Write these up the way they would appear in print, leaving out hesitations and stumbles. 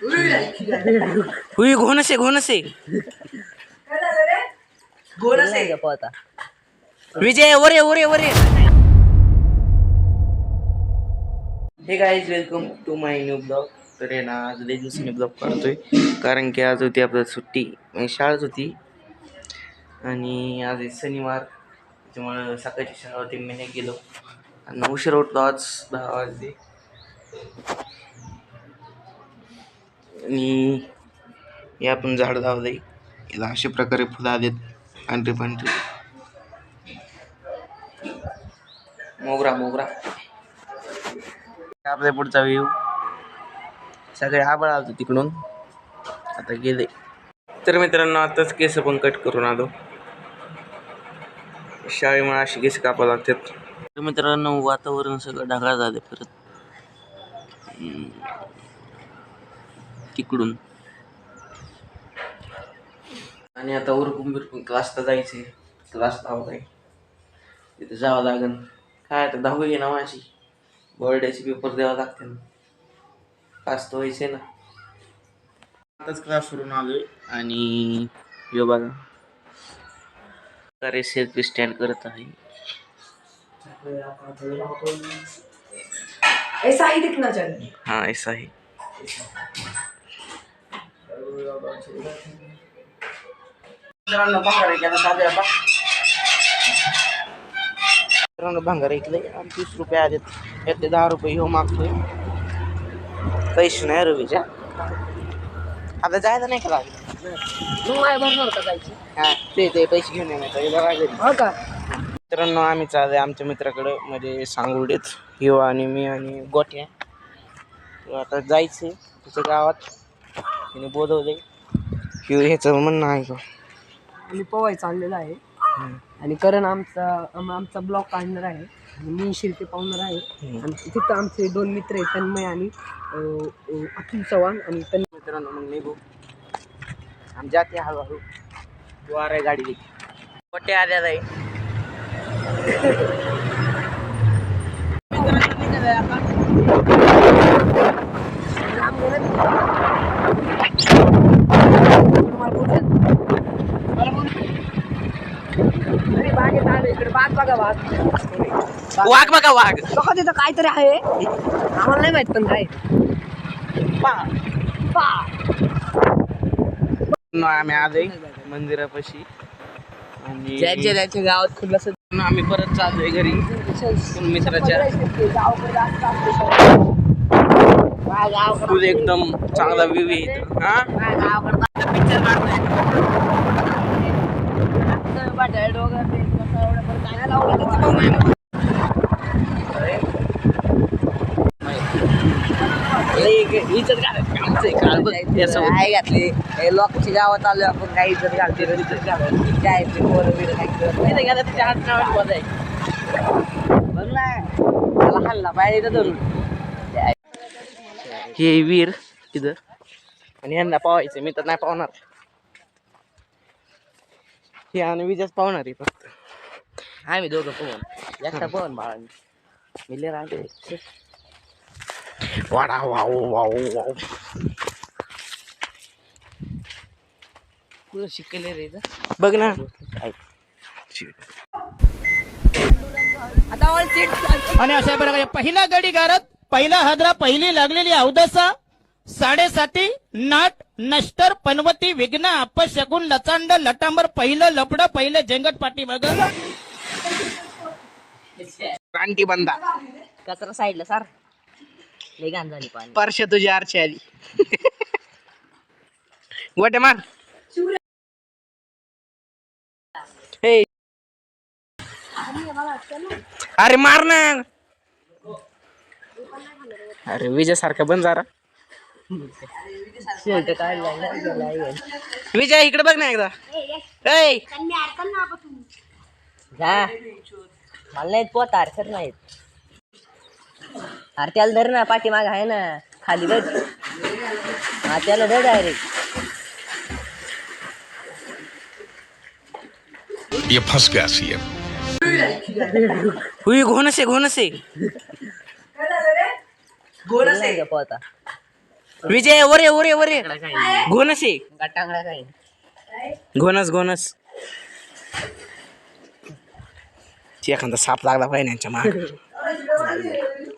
हुई घोनसे घोनसे पोहता विजय वरे वरे वरे. Hey guys welcome to my new blog. तर आहे ना आज लई दिवसांनी ब्लॉग काढतोय कारण की आज होती आपल्याला सुट्टी म्हणजे शाळाच होती आणि आज आहे शनिवार त्याच्यामुळं सकाळची शाळा होती मी नाही गेलो आणि उशीर उठलो आज 10 वाजले आणि हे आपण झाड लावलंय याला अशा प्रकारे फुलं आलेत पांढरे पांढरे मोगरा मोगरा. आपल्या पुढचा व्ह्यू सगळे आबाळ आलतो तिकडून आता गेले. तर मित्रांनो आताच केस पण कट करून आलो शाळेमुळे अशी केस कापावं लागतात. तर मित्रांनो वातावरण सगळं ढगाळ झालं परत तिकडून आणि आता उरकून बिरकून क्लासला जायचे क्लास लावलाय तिथे जावं लागेल काय आता 10वी आहे ना माझी बोर्डाचे पेपर द्यावं लागते ना क्लास तर व्हायचे ना. आताच क्लास करून आलोय आणि यो बघा अरे सेल्फी स्टँड करत आहे. ऐसा ही दिखना चाहिए. हाँ ऐसा ही. भांगार ऐकलंय आणि 30 रुपये आलेत यातले 10 रुपये ह्यो मागतोय पैसे नाही रवीच्या आता जायला नाही का लागलं भरणार का जायची हा ते पैसे घेऊन येणार हो का. मित्रांनो आम्ही चाललोय आमच्या मित्राकडं म्हणजे सांगुर्डीत ह्यो आणि मी आणि गोट्या आता जायचं त्याच्या गावात तिने बोलवलंय ह्यो ह्याचं म्हणणं आहे का आम्ही पोवायचं आणलेलं आहे आणि करण आमचा ब्लॉग काढणार आहे आणि मी शिर्के पावणार आहे आणि तिथं आमचे 2 मित्र आहेत तन्मय आणि अतुल चव्हाण आणि मित्रांनो मग निघू आम्ही जाते हळूहळू वार आहे गाडी कोटे आल्या आहे. वाघ बघा वाघ बघा तिथं काहीतरी आहे आम्हाला नाही माहित पण काय आम्ही आलोय मंदिरापाशी आणि ज्यांच्या गावात खुलं आम्ही परत चाललोय घरी मित्राच्या तुझं एकदम चांगला व्ह्यू आहे घातली लोकांच्या गावात आलो आपण काही इज्जत घालते त्याला हल्ला पाहिजे धरून हे वीर तिथं आणि यांना पावायचं मी तर नाही पावणार हे आणि विजयच पावणार आहे फक्त आम्ही दोघं पोहन एकटा पोहन बाळा मिले राहते वाडा वाव वाव वाव पुढं शिकले रे बघ ना आणि अशा प्रकारे पहिला गडी गारत पहिला हादरा पहिली लागलेली अवदसा 7.5 नाट नष्टर पनवती विघ्न अपशगुन लचांड लटांबर पहिलं लपड पहिलं जेंगट पाठी बघ क्रांती बंदा कचरा साईडला सार लई घाण झाली पाणी परश्या तुझी आरची आली गोटे मार हे अरे मार ना अरे विजय सारखा बंद जरा विजय इकडे बघ ना एकदा ए जा मला नाहीत पोत हरकत नाहीत अरे त्याला धर ना पाठीमाग आहे ना खाली बघ हा त्याला धर डायरेक्ट ये फंस गया सीएम हुई घोनसे घोनसे पोहता विजय वरे वरे वरे घोणस आहे घोणस एखादा साप लागला पाहिजे यांच्या माग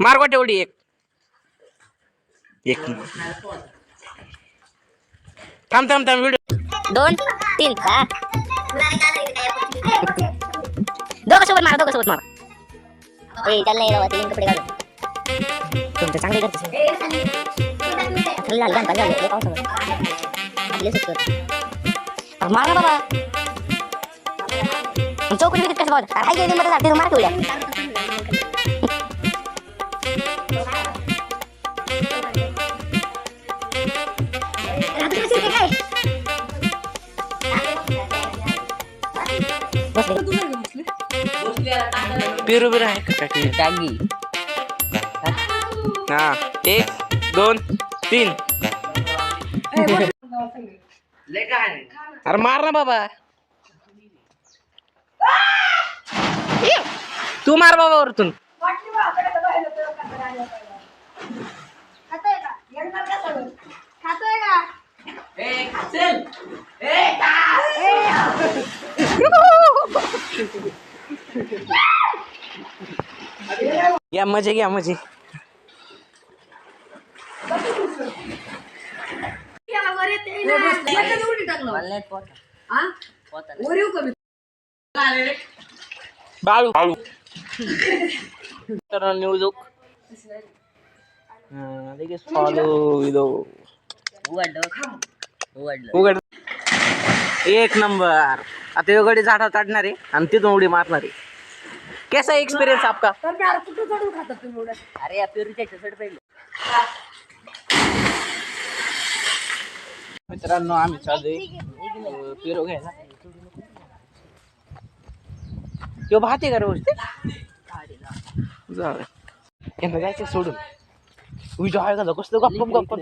मार तेवढी एक थांब व्हिडिओ 2 3 दोघं सोबत मारा त्याला नाही राहत तीन कपडे घालून तुमचं चांगले करते मार ना बाबा चौकडी विकत कसं बाबा काय गेली मध्ये जाते मार ठेवल्या पेरू बिरू आहे का टाकी हा 1 2 3 अरे मार ना बाबा तू मार बाबा वरतून घ्या मजे बाळू तर न्यूज फॉलो उघड 1 नंबर आता यो गडी झाडा चढणार आहे आणि तिथून उडी मारणार आहे कैसा एक्सपीरियंस आपका अरे पेरूच्या चढ पहिले मित्रांनो आम्ही चाललोय पेरू घ्यायला तो भात आहे का रोज जाऊ यांना जायचं सोडून उजा आहे का कसं गप्प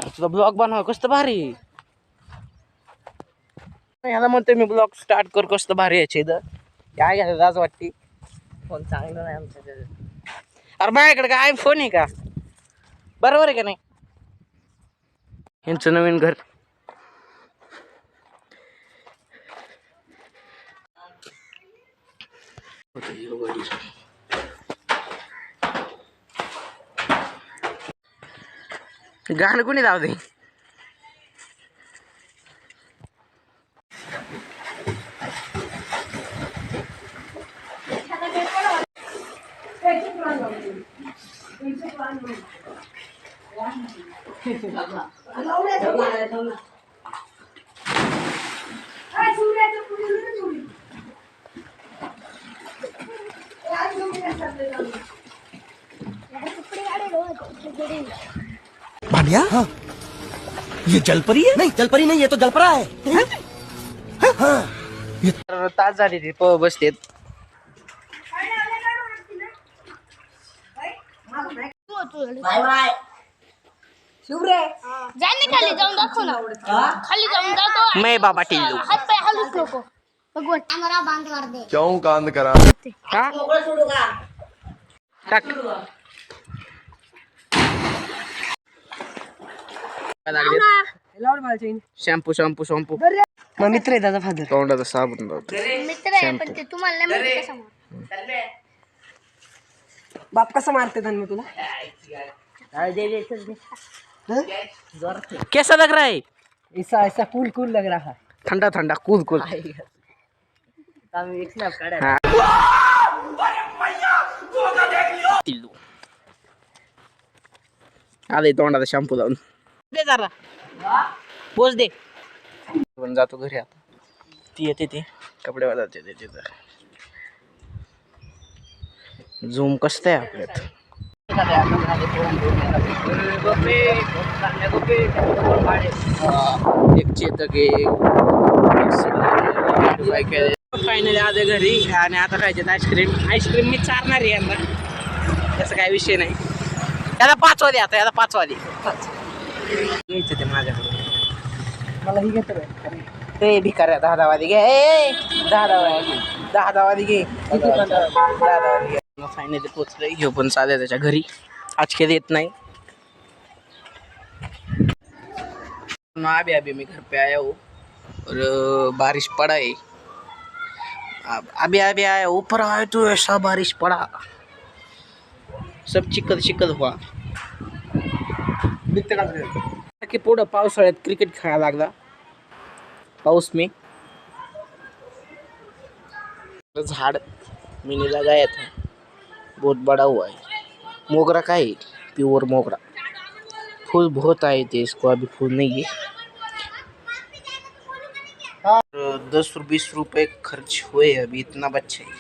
तुझा ब्लॉग बनवा कसं भारी ह्याला म्हणतोय मी ब्लॉग स्टार्ट कर कसं भारी याचे इथं काय घ्यायचं आज वाटते फोन चांगला नाही आमच्या अरे माझ्याकडे काय फोन आहे का बरोबर आहे का नाही यांचं नवीन घर गाणं कोणी जाऊ दे भांडिया हाँ। ये जलपरी है नहीं जलपरी नहीं ये तो जलपरा है तास झाली ते बसतेत खाली जाऊन दाखव ना खाली जाऊन दाखव मैं बाबा टिल्लू हात पाय हलूच नको भगवान कॅमेरा बंद कर दे क्यों कांद करा हा टाक शॅम्पू मग मित्र आहे त्याचा फादर तोंडाचा साबण लावतो मित्र आहे पण ते तुम्हाला नाही माहिती कसं मारतो. बाप कसं मारते त्यांनी तुला कैसा लग रहा है ऐसा ऐसा कूल कूल लग रहा है ठंडा ठंडा कूल कूल आम्ही एक स्नॅप काढायला टिल्लू आले तोंडाचा शॅम्पू लावून दे जरा पोच दे पण जातो घरी आता ती येते ते कपडे वाजायचे त्याचे तर झूम कसं आहे आपल्यात एक चेतक फायनली आले घरी आणि आता खायचे आईस्क्रीम मी चारणार आहे यांना त्याचा काही विषय नाही याला 5 वाले आता याला 5 वाले घ्यायचं ते माझ्याकडे मला ही घेतो ते भिकाऱ्या 10 वाली घे 10 वाली घे 10 वाली घे 10 वाली घे फायनली पोचलोय. ह्यो पण चालू आहे त्याच्या घरी. आज खेळ येत नाही. अभी मैं घर पे आया हूँ और बारिश पड़ा है. अभी आया ऊपर आया तो ऐसा बारिश पड़ा, सब चिखल चिखल हुआ. की पुढं पावसाळ्यात क्रिकेट खेळायला लागला. पाऊस में झाड़ मैंने लगाया था, बहुत बड़ा हुआ है. मोगरा का है, प्योर मोगरा. फूल बहुत आए थे, इसको अभी फूल नहीं है. 10-20 रुपये खर्च हुए अभी, इतना बच्चा आहे.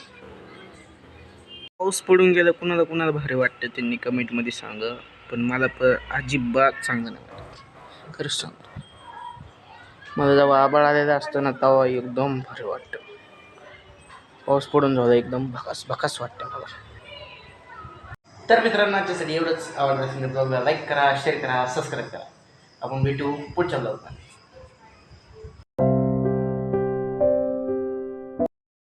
पाऊस पडून गेला कुणाला कुणाला भारी वाटतं त्यांनी कमेंटमध्ये सांगा. पण मला अजिबात चांगलं नाही वाटत, खरंच सांगतो. मला जेव्हा आबाळ आलेलं असतं ना तेव्हा एकदम भारी वाटतं. पाऊस पडून झाला एकदम भकास भकास वाटतं मला. तर मित्रांनो आजच्यासाठी एवढंच. आवडलं असेल तर ब्लॉगला लाईक करा, शेअर करा, सबस्क्राईब करा. आपण भेटू पुढच्या ब्लॉगला.